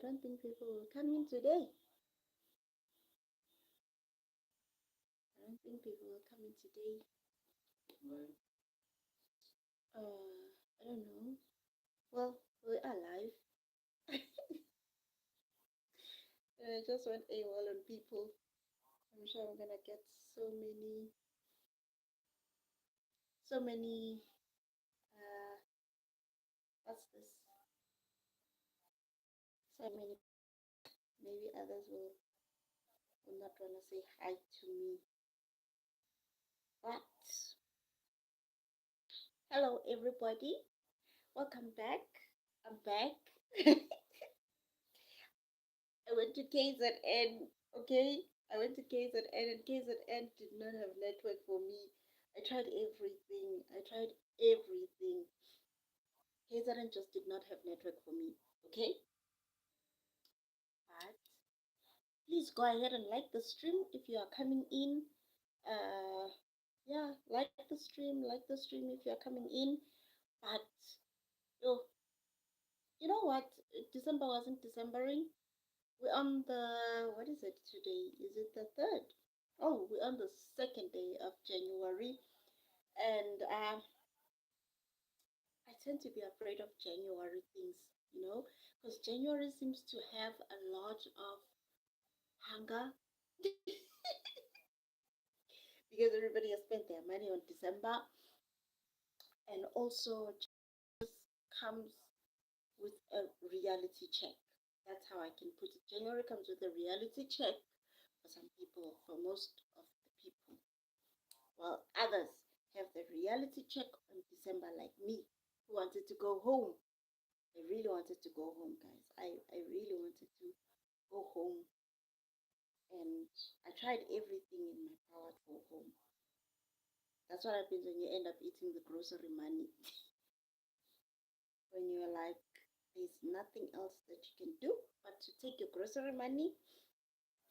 don't think people will come in today. I don't think people will come in today. I don't know. Well, we are live. I just went AWOL on people. I'm sure I'm gonna get so many. Uh, what's this? So many. Maybe others will not wanna say hi to me. But hello, everybody. Welcome back. I'm back. I went to KZN, okay? I went to KZN and KZN did not have network for me. I tried everything. I tried everything. KZN just did not have network for me, okay? But please go ahead and like the stream if you are coming in. Uh, yeah, like the stream if you are coming in. But yo, you know what? December wasn't Decembering. We're on the, what is it today? Is it the third? Oh, we're on the second day of January. And I tend to be afraid of January things, because January seems to have a lot of hunger because everybody has spent their money on December. And also comes with a reality check. That's how I can put it. January comes with a reality check for some people, for most of the people. While others have the reality check on December, like me, who wanted to go home. I really wanted to go home, guys. I really wanted to go home. And I tried everything in my power to go home. That's what happens when you end up eating the grocery money. When you're like, there's nothing else that you can do but to take your grocery money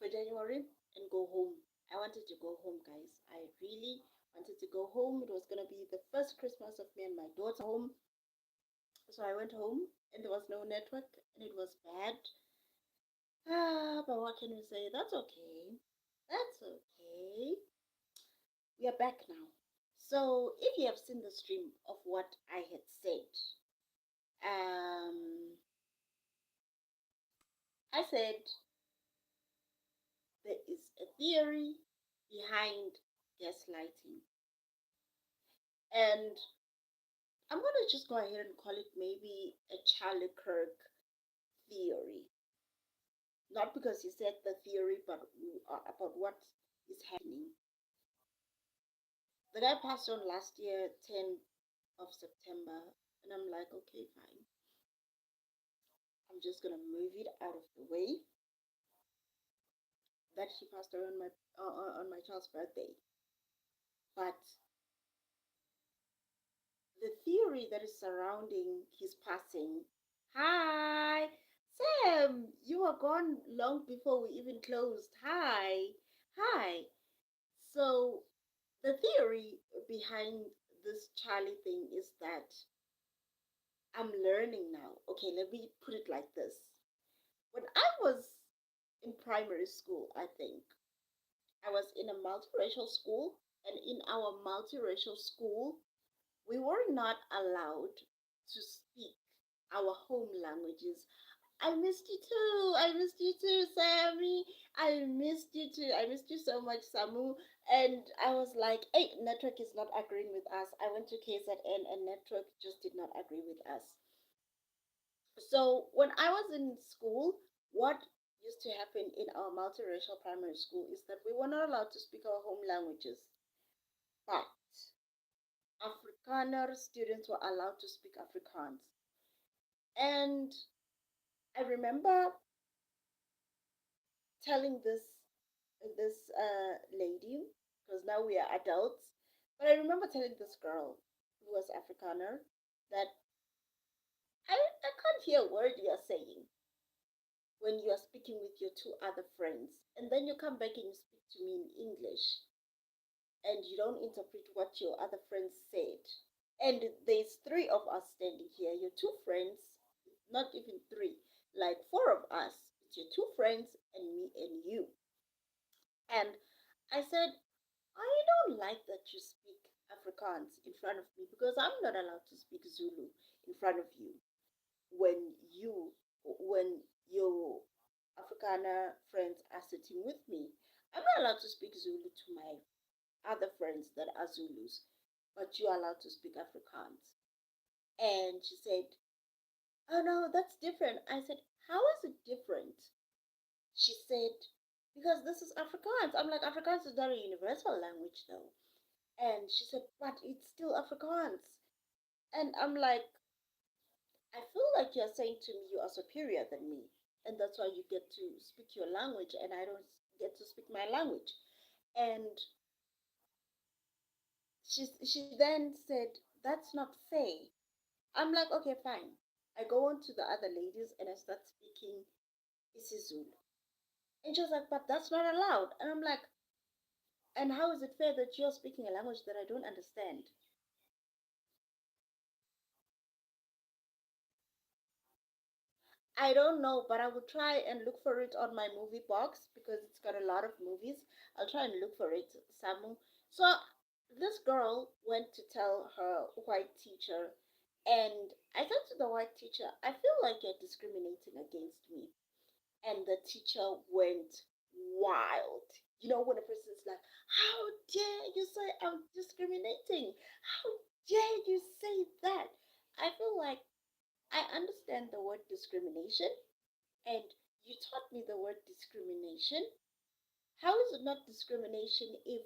for January and go home. I wanted to go home, guys. I really wanted to go home. It was going to be the first Christmas of me and my daughter home. So I went home and there was no network and it was bad. But what can we say? That's okay. That's okay. We are back now. So if you have seen the stream of what I had said, I said there is a theory behind gaslighting. And I'm going to just go ahead and call it maybe a Charlie Kirk theory. Not because he said the theory, but about what is happening. The guy passed on last year, 10th of September, and I'm like, okay, fine. I'm just going to move it out of the way that he passed away on my child's birthday. But the theory that is surrounding his passing. Hi, Sam, you were gone long before we even closed. Hi, hi. So, the theory behind this Charlie thing is that I'm learning now. Okay, let me put it like this. When I was in primary school, I think, I was in a multiracial school, and in our multiracial school, we were not allowed to speak our home languages. I missed you too. I missed you too, Sammy. I missed you too. I missed you so much, Samu. And I was like, hey, network is not agreeing with us. I went to KZN and network just did not agree with us. So when I was in school, what used to happen in our multiracial primary school is that we were not allowed to speak our home languages. But Afrikaner students were allowed to speak Afrikaans. And I remember telling this lady, because now we are adults, but I remember telling this girl who was Afrikaner that I can't hear a word you're saying when you are speaking with your two other friends. And then you come back and you speak to me in English and you don't interpret what your other friends said. And there's three of us standing here, your two friends, not even three. like four of us. It's your two friends and me and you. And I said, I don't like that you speak Afrikaans in front of me because I'm not allowed to speak Zulu in front of you when you when your Afrikaner friends are sitting with me. I'm not allowed to speak Zulu to my other friends that are Zulus, but you're allowed to speak Afrikaans. And she said, oh no, that's different. I said, how is it different? She said, because this is Afrikaans. I'm like, Afrikaans is not a universal language though. And she said, but it's still Afrikaans. And I'm like, I feel like you're saying to me you are superior than me. And that's why you get to speak your language and I don't get to speak my language. And she then said, that's not fair. I'm like, okay, fine. I go on to the other ladies and I start speaking isiZulu. And she was like, but that's not allowed. And I'm like, and how is it fair that you're speaking a language that I don't understand? I don't know, but I will try and look for it on my movie box because it's got a lot of movies. I'll try and look for it, Samu. So this girl went to tell her white teacher, and I said to the white teacher, I feel like you're discriminating against me. And the teacher went wild. You know, when a person is like, how dare you say I'm discriminating? How dare you say that? I feel like I understand the word discrimination, and you taught me the word discrimination. How is it not discrimination if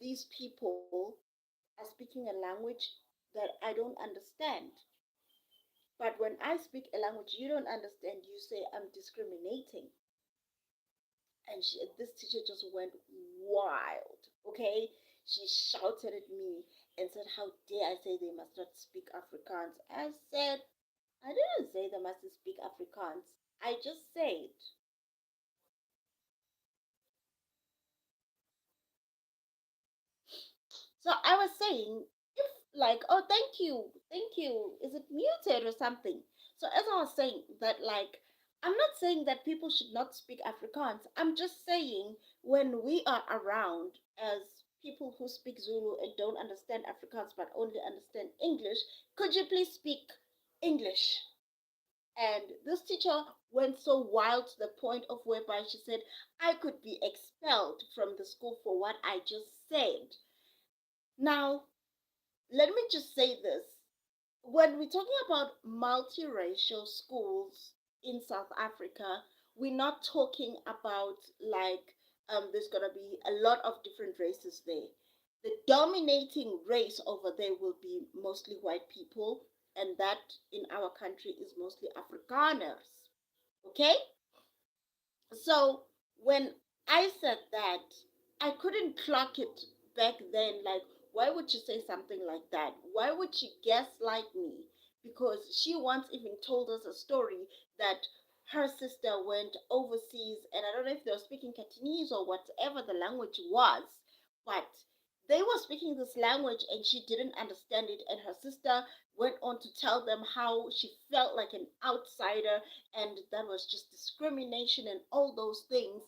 these people are speaking a language that I don't understand? But when I speak a language you don't understand, you say I'm discriminating. And this teacher just went wild. Okay, she shouted at me and said, how dare I say they must not speak Afrikaans? I said, I didn't say they must speak Afrikaans. I just said, so I was saying, if like, oh, thank you, is it muted or something? So as I was saying that, like, I'm not saying that people should not speak Afrikaans. I'm just saying when we are around as people who speak Zulu and don't understand Afrikaans but only understand English, could you please speak English? And this teacher went so wild to the point of whereby she said I could be expelled from the school for what I just said. Now, let me just say this. When we're talking about multiracial schools in South Africa, we're not talking about like there's gonna be a lot of different races there. The dominating race over there will be mostly white people, and that in our country is mostly Afrikaners. Okay? So when I said that, I couldn't clock it back then. Like, why would you say something like that? Why would she gaslight me? Because she once even told us a story that her sister went overseas, and I don't know if they were speaking Cantonese or whatever the language was, but they were speaking this language and she didn't understand it, and her sister went on to tell them how she felt like an outsider and that was just discrimination and all those things.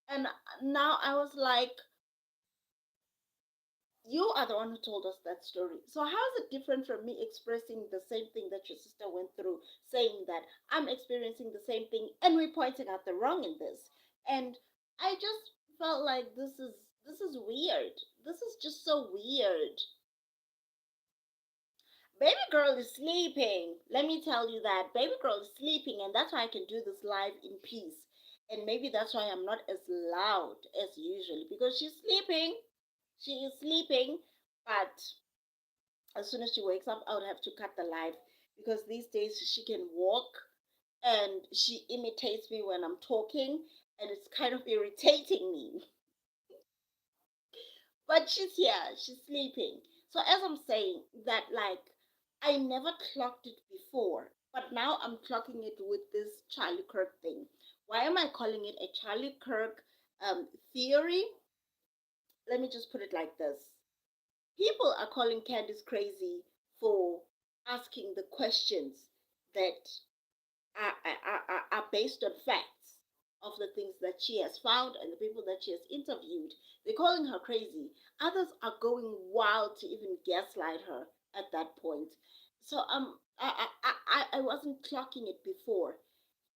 And now I was like, you are the one who told us that story. So how is it different from me expressing the same thing that your sister went through, saying that I'm experiencing the same thing and we're pointing out the wrong in this? And I just felt like this is weird. This is just so weird. Baby girl is sleeping. Let me tell you that. Baby girl is sleeping, and that's why I can do this live in peace. And maybe that's why I'm not as loud as usually because she's sleeping. She is sleeping, but as soon as she wakes up, I would have to cut the live because these days she can walk and she imitates me when I'm talking, and it's kind of irritating me. But she's here, she's sleeping. So as I'm saying that, like, I never clocked it before, but now I'm clocking it with this Charlie Kirk thing. Why am I calling it a Charlie Kirk theory? Let me just put it like this. People are calling Candice crazy for asking the questions that are based on facts of the things that she has found and the people that she has interviewed. They're calling her crazy. Others are going wild to even gaslight her at that point. So I wasn't clocking it before,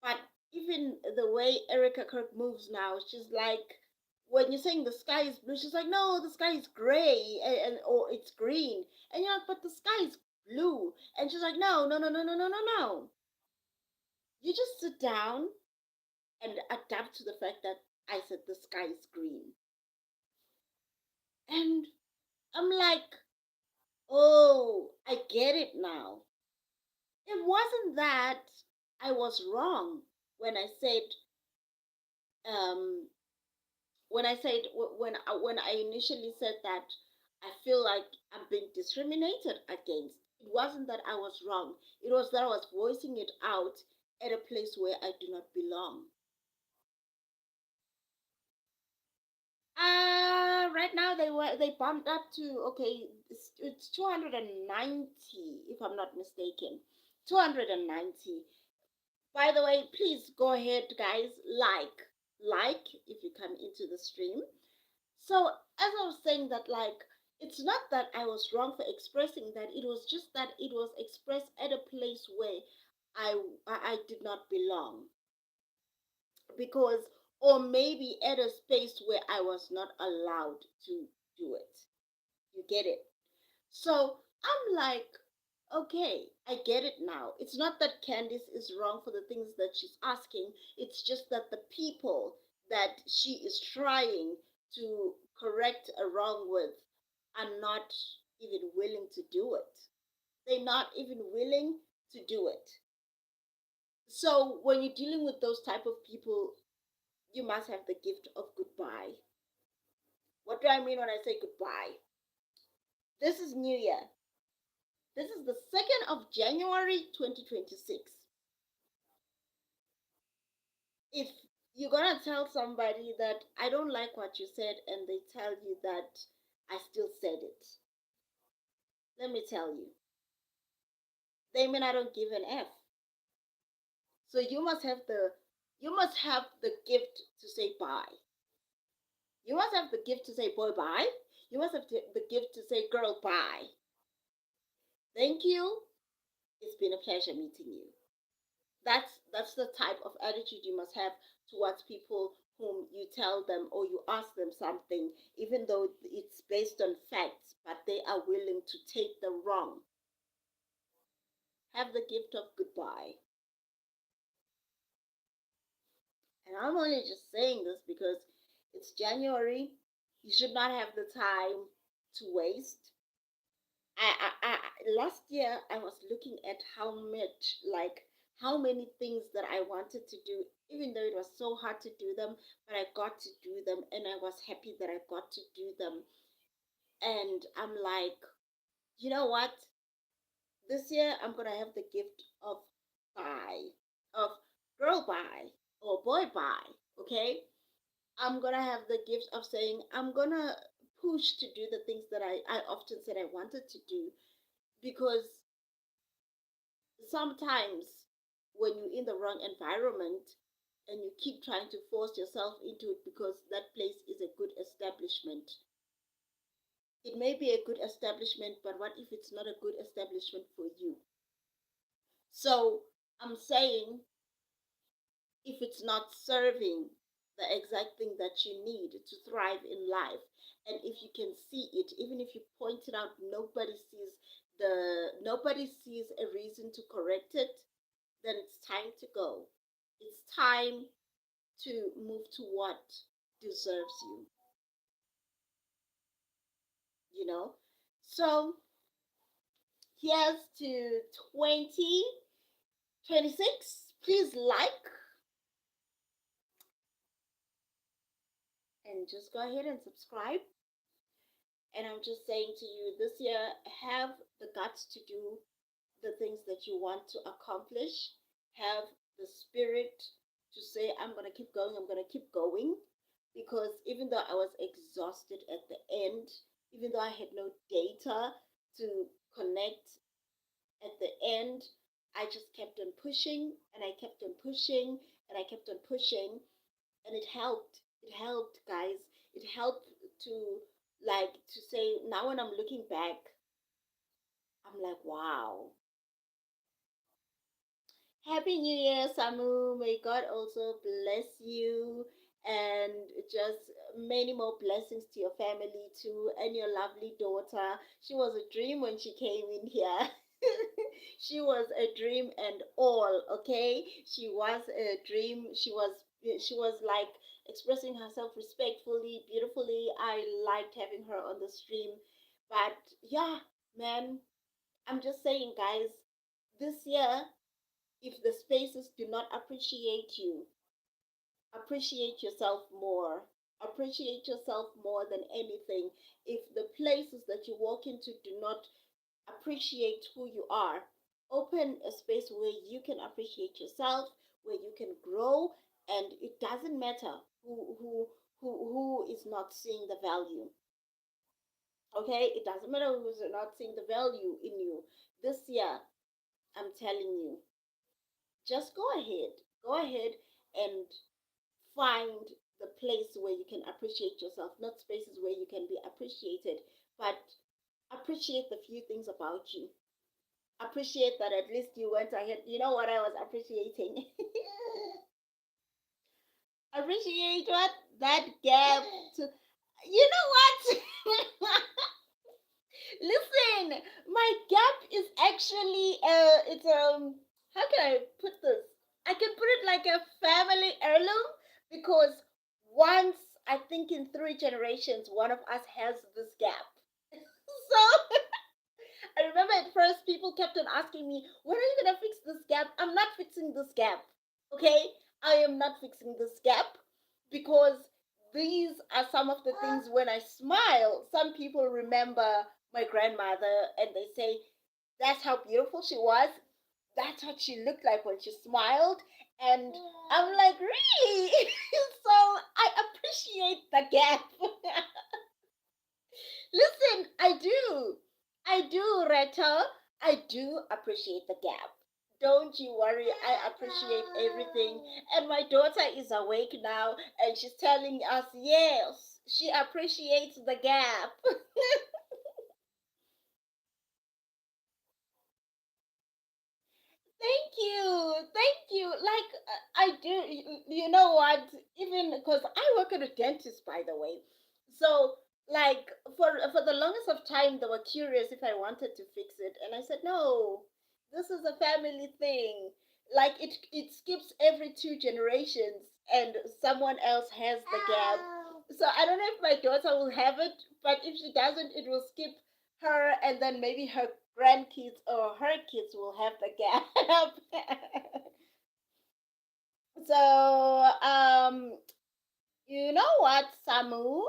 but even the way Erica Kirk moves now, she's like, when you're saying the sky is blue, she's like, no, the sky is gray and or it's green, and you're like, but the sky is blue, and she's like, no, no, no, no, no, no, no, no. You just sit down and adapt to the fact that I said the sky is green. And I'm like, oh, I get it now. It wasn't that I was wrong when I said, um, when I initially said that I feel like I'm being discriminated against. It wasn't that I was wrong. It was that I was voicing it out at a place where I do not belong. Right now they bumped up to, okay, it's 290 if I'm not mistaken. 290. By the way, please go ahead, guys, like if you come into the stream. So as I was saying that, like, it's not that I was wrong for expressing that. It was just that it was expressed at a place where I did not belong, because, or maybe at a space where I was not allowed to do it. You get it? So I'm like, okay, I get it now. It's not that Candice is wrong for the things that she's asking. It's just that the people that she is trying to correct a wrong with are not even willing to do it. They're not even willing to do it. So when you're dealing with those type of people, you must have the gift of goodbye. What do I mean when I say goodbye? This is New Year. This is the 2nd of January 2026. If you're gonna tell somebody that I don't like what you said and they tell you that I still said it, let me tell you, they may not don't give an F. So you must have the gift to say bye. You must have the gift to say boy bye. You must have the gift to say girl bye. Thank you. It's been a pleasure meeting you. That's the type of attitude you must have towards people whom you tell them or you ask them something, even though it's based on facts, but they are willing to take the wrong. Have the gift of goodbye. And I'm only just saying this because it's January. You should not have the time to waste. Last year I was looking at how much, like, how many things that I wanted to do, even though it was so hard to do them, but I got to do them and I was happy that I got to do them. And I'm like, you know what? This year I'm gonna have the gift of bye, of girl bye or boy bye. Okay, I'm gonna have the gift of saying I'm gonna push to do the things that I often said I wanted to do, because sometimes when you're in the wrong environment and you keep trying to force yourself into it because that place is a good establishment, it may be a good establishment, but what if it's not a good establishment for you? So I'm saying, if it's not serving the exact thing that you need to thrive in life, and if you can see it, even if you point it out, nobody sees a reason to correct it, then it's time to go. It's time to move to what deserves you, you know? So here's to 2026. Please like and just go ahead and subscribe. And I'm just saying to you, this year, have the guts to do the things that you want to accomplish. Have the spirit to say, I'm going to keep going, I'm going to keep going. Because even though I was exhausted at the end, even though I had no data to connect at the end, I just kept on pushing and I kept on pushing and I kept on pushing, and it helped. It helped, guys. It helped to, like, to say, now when I'm looking back, I'm like, wow. Happy New Year, Samu. May God also bless you and just many more blessings to your family too and your lovely daughter. She was a dream when she came in here. She was a dream and all, okay? She was a dream. She was like expressing herself respectfully, beautifully. I liked having her on the stream. But yeah, man, I'm just saying, guys, this year, if the spaces do not appreciate you, appreciate yourself more. Appreciate yourself more than anything. If the places that you walk into do not appreciate who you are, open a space where you can appreciate yourself, where you can grow, and it doesn't matter who is not seeing the value. Okay, it doesn't matter who's not seeing the value in you. This year, I'm telling you, just go ahead and find the place where you can appreciate yourself, not spaces where you can be appreciated, but appreciate the few things about you. Appreciate that at least you went ahead. You know what I was appreciating? Appreciate what? That gap to, you know what? Listen, my gap is actually it's how can I put this? I can put it like a family heirloom because once, I think in 3 generations, one of us has this gap. So I remember at first people kept on asking me, when are you gonna fix this gap? I'm not fixing this gap. Okay? I am not fixing this gap because these are some of the things when I smile, some people remember my grandmother and they say, that's how beautiful she was. That's what she looked like when she smiled. And I'm like, really? So I appreciate the gap. Listen, I do. I do, Reta. I do appreciate the gap. Don't you worry, I appreciate everything. And my daughter is awake now and she's telling us, yes, she appreciates the gap. Thank you. Thank you. Like, I do. You know what? Even because I work at a dentist, by the way. So, like, for the longest of time, they were curious if I wanted to fix it, and I said no. This is a family thing. Like, it skips every 2 generations, and someone else has the gap. So I don't know if my daughter will have it, but if she doesn't, it will skip her, and then maybe her grandkids or her kids will have the gap. So, you know what, Samu?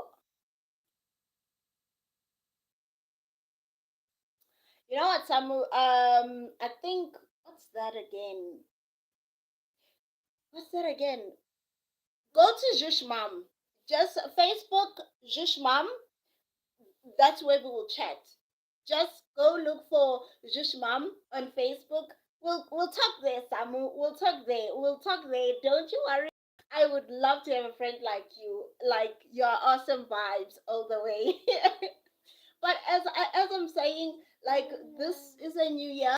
You know what, Samu? I think, what's that again? What's that again? Go to Jush Mom. Just Facebook Jush Mom. That's where we will chat. Just go look for Jush Mom on Facebook. We'll talk there, Samu. We'll talk there. We'll talk there. Don't you worry. I would love to have a friend like you. Like, you're awesome vibes all the way. But as I'm saying, like, this is a new year.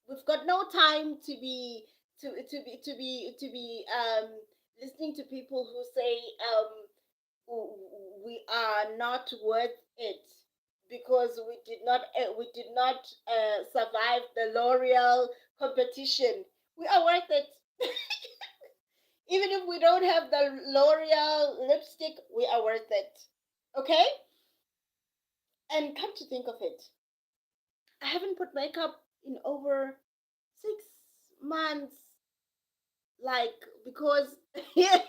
We've got no time to be listening to people who say we are not worth it because we did not survive the L'Oreal competition. We are worth it. Even if we don't have the L'Oreal lipstick, we are worth it. Okay? And come to think of it, I haven't put makeup in over 6 months. Like, because yes,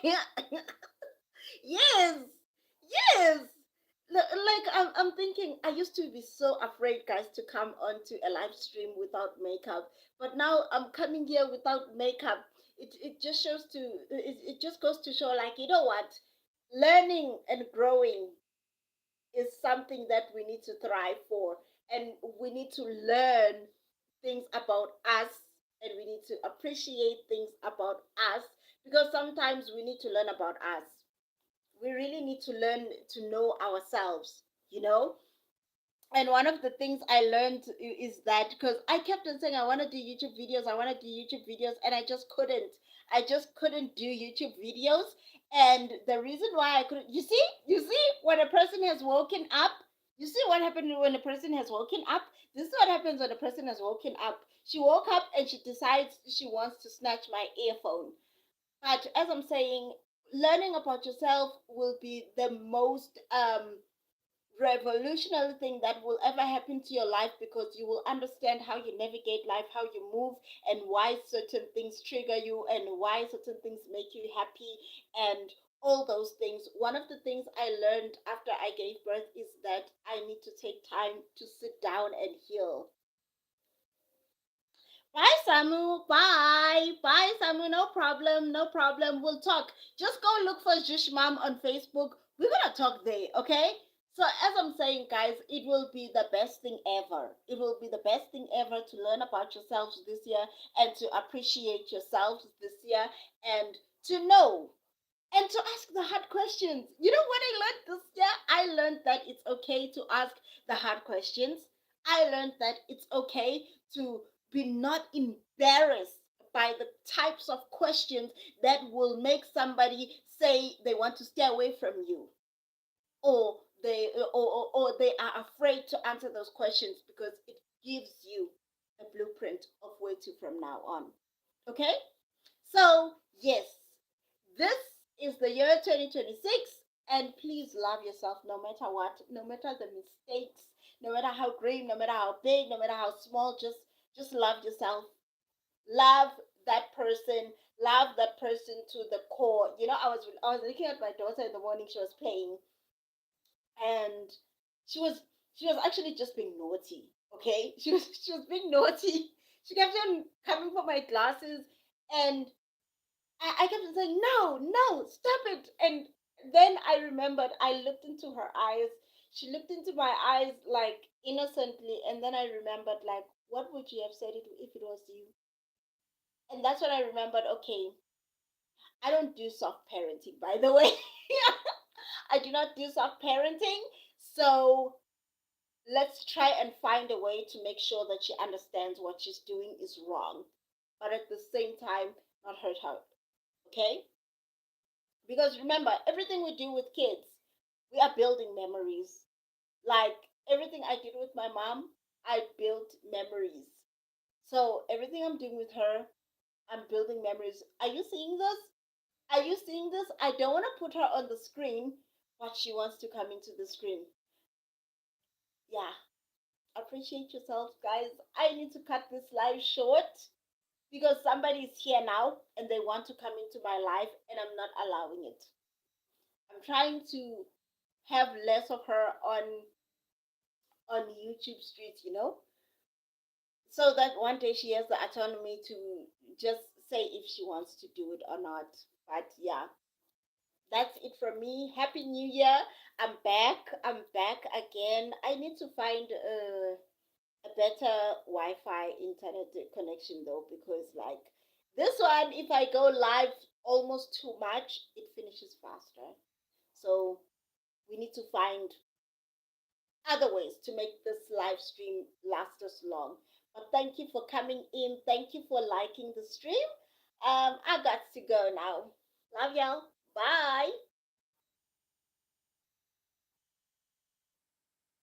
yes. Like, I'm thinking, I used to be so afraid, guys, to come onto a live stream without makeup, but now I'm coming here without makeup. It just shows to it just goes to show, like, you know what, learning and growing is something that we need to thrive for, and we need to learn things about us and we need to appreciate things about us, because sometimes we need to learn about us. We really need to learn to know ourselves, you know? And one of the things I learned is that, because I kept on saying I want to do YouTube videos, I want to do YouTube videos, and I just couldn't. I just couldn't do YouTube videos. And the reason why I couldn't, you see, when a person has woken up, you see what happened when a person has woken up? This is what happens when a person has woken up. She woke up and she decides she wants to snatch my earphone. But as I'm saying, learning about yourself will be the most revolutionary thing that will ever happen to your life, because you will understand how you navigate life, how you move, and why certain things trigger you, and why certain things make you happy, and all those things. One of the things I learned after I gave birth is that I need to take time to sit down and heal. Bye, Samu. Bye. Bye, Samu. No problem. No problem. We'll talk. Just go look for Jish Mom on Facebook. We're going to talk there, okay? So, as I'm saying, guys, it will be the best thing ever. It will be the best thing ever to learn about yourselves this year, and to appreciate yourselves this year, and to know and to ask the hard questions. You know what I learned this year? I learned that it's okay to ask the hard questions. I learned that it's okay to be not embarrassed by the types of questions that will make somebody say they want to stay away from you, or they are afraid to answer those questions, because it gives you a blueprint of where to from now on. Okay? So, yes, this is the year 2026, and please love yourself no matter what, no matter the mistakes, no matter how great, no matter how big, no matter how small, just love yourself. Love that person, love that person to the core. You know, I was looking at my daughter in the morning, she was playing, and she was she was actually just being naughty. Okay? She was being naughty. She kept on coming for my glasses, and I kept on saying, no, no, stop it. And then I remembered, I looked into her eyes. She looked into my eyes like innocently. And then I remembered, like, what would you have said if it was you? And that's when I remembered, okay, I don't do soft parenting, by the way. I do not do soft parenting. So let's try and find a way to make sure that she understands what she's doing is wrong, but at the same time, not hurt her. Okay? Because remember, everything we do with kids, we are building memories. Like everything I did with my mom, I built memories. So everything I'm doing with her, I'm building memories. Are you seeing this? Are you seeing this? I don't want to put her on the screen, but she wants to come into the screen. Yeah, appreciate yourselves, guys. I need to cut this live short, because somebody is here now and they want to come into my life, and I'm not allowing it. I'm trying to have less of her on YouTube streets, so that one day she has the autonomy to just say if she wants to do it or not. But yeah, that's it from me. Happy New Year. I'm back. I'm back again. I need to find a better Wi-Fi internet connection though, because like this one, if I go live almost too much, it finishes faster. So we need to find other ways to make this live stream last us long. But thank you for coming in. Thank you for liking the stream. I got to go now. Love y'all. Bye.